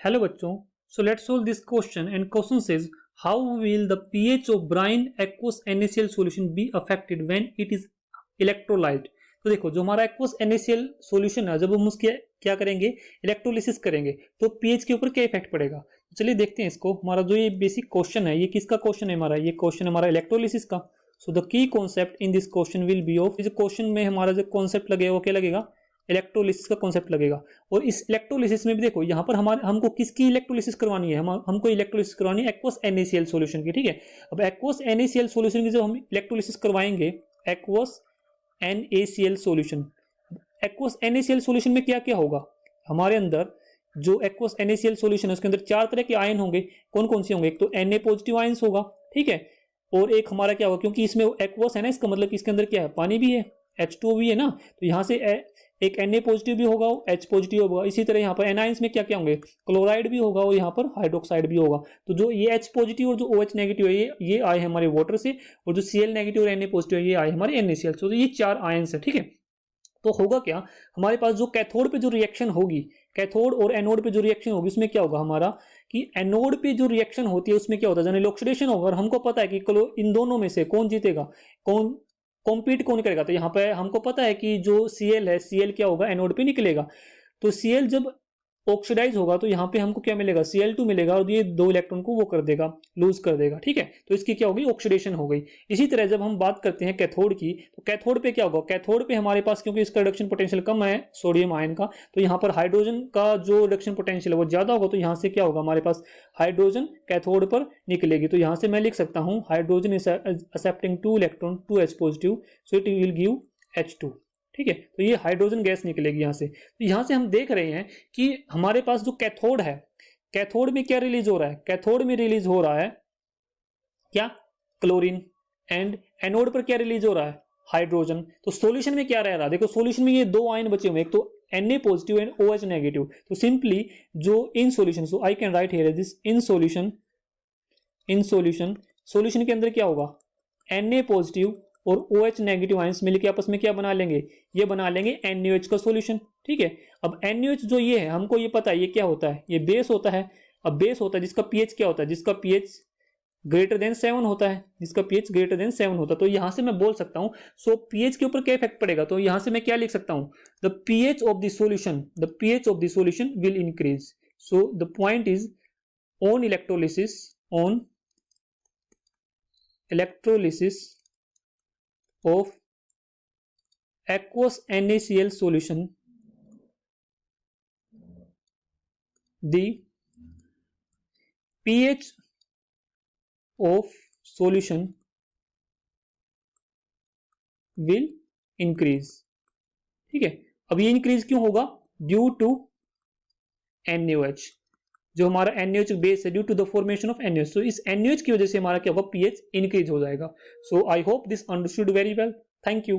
Hello बच्चों, so let's solve this question and question says how will the pH of Bryan aqueous NaCl solution be affected when it is electrolyte. तो देखो, जो हमारा aqueous NaCl solution है, जब हम उसके क्या करेंगे, इलेक्ट्रोलिसिस करेंगे, तो पीएच के ऊपर क्या इफेक्ट पड़ेगा। चलिए देखते हैं इसको। हमारा जो ये बेसिक क्वेश्चन है, ये किसका क्वेश्चन है हमारा, ये क्वेश्चन हमारा इलेक्ट्रोलिसिस का। So the key concept in this question will be of, इस क्वेश्चन में हमारा जो कॉन्सेप्ट लगेगा वो क्या लगेगा, इलेक्ट्रोलिसिस का कॉन्सेप्ट लगेगा। और इस इलेक्ट्रोलिसिस में भी देखो, यहाँ पर हमारे हमको किसकी इलेक्ट्रोलिसिस करवानी है, हमको इलेक्ट्रोलिसिस करवानी है एक्वस NaCl सॉल्यूशन की। ठीक है, अब एक्वस NaCl सॉल्यूशन की जब हम इलेक्ट्रोलिसिस करवाएंगे, aqueous NaCl solution, aqueous NaCl solution में क्या क्या होगा, हमारे अंदर जो एक्वस NaCl सॉल्यूशन है उसके अंदर चार तरह के आयन होंगे। कौन कौन से होंगे, एक तो Na पॉजिटिव आयंस होगा, ठीक है, और एक हमारा क्या होगा, क्योंकि इसमें एक्वस है ना, इसका मतलब कि इसके अंदर क्या है, पानी भी है, H2O भी है ना, तो यहाँ से एक Na पॉजिटिव भी होगा, H पॉजिटिव होगा। इसी तरह यहाँ पर एनाइंस में क्या क्या होंगे, क्लोराइड भी होगा और यहाँ पर हाइड्रोक्साइड भी होगा। तो जो ये H पॉजिटिव और जो OH नेगेटिव है, ये आए हमारे वाटर से, और जो Cl नेगेटिव और Na पॉजिटिव है, ये आए हमारे NaCl। तो ये चार आयंस है, ठीक है। तो होगा क्या, हमारे पास जो कैथोड पे जो रिएक्शन होगी, कैथोड और एनोड पे जो रिएक्शन होगी, उसमें क्या होगा हमारा, कि एनोड पे जो रिएक्शन होती है उसमें क्या होता है, जनरली ऑक्सीडेशन होगा। और हमको पता है कि इन दोनों में से कौन जीतेगा, कौन कॉम्पीट कौन करेगा। तो यहाँ पे हमको पता है कि जो Cl है, Cl क्या होगा, एनोड पे निकलेगा। तो Cl जब ऑक्सीडाइज होगा तो यहाँ पे हमको क्या मिलेगा, Cl2 मिलेगा, और ये दो इलेक्ट्रॉन को वो कर देगा, लूज कर देगा, ठीक है। तो इसकी क्या होगी, ऑक्सीडेशन हो गई। इसी तरह जब हम बात करते हैं कैथोड की, तो कैथोड पे क्या होगा, कैथोड पे हमारे पास, क्योंकि इसका रिडक्शन पोटेंशियल कम है सोडियम आयन का, तो यहाँ पर हाइड्रोजन का जो रिडक्शन पोटेंशियल है वो ज्यादा होगा। तो यहाँ से क्या होगा, हमारे पास हाइड्रोजन कैथोड पर निकलेगी। तो यहाँ से मैं लिख सकता हूँ hydrogen is accepting 2 electron 2H positive, so it will give H2, ठीक है। तो ये हाइड्रोजन गैस निकलेगी यहाँ से। तो यहाँ से हम देख रहे हैं कि हमारे पास जो कैथोड है, कैथोड में क्या रिलीज हो रहा है, कैथोड में रिलीज हो रहा है क्या, क्लोरीन, एंड एनोड पर क्या रिलीज हो रहा है, हाइड्रोजन। तो सॉल्यूशन में क्या रह रहा है, देखो सॉल्यूशन में ये दो आयन बचे हुए, एक तो Na positive and OH negative. तो सिंपली जो in solution, so I can write here this in solution, in solution, solution के अंदर क्या होगा, Na पॉजिटिव और OH नेगेटिव आयंस मिलकर आपस में क्या बना लेंगे, ये बना लेंगे NaOH का सॉल्यूशन, ठीक है। अब NaOH जो ये है, हमको ये पता है ये क्या होता है, ये बेस होता है। अब बेस होता है जिसका pH क्या होता है, जिसका pH ग्रेटर देन 7 होता है, जिसका pH ग्रेटर देन 7 होता है। तो यहां से मैं बोल सकता हूं, सो pH के ऊपर क्या इफेक्ट पड़ेगा, तो यहां से मैं क्या लिख सकता हूं, the pH of the solution, the pH of the solution will increase. So the point is on electrolysis, on electrolysis of aqueous NaCl solution, the pH of solution will increase, ठीक है। अब ये इंक्रीज क्यों होगा, due to NaOH, जो हमारा NaOH base है, due to the formation of NaOH। So इस NaOH की वजह से हमारा क्या होगा, pH इंक्रीज हो जाएगा। So I hope this understood very well, thank you.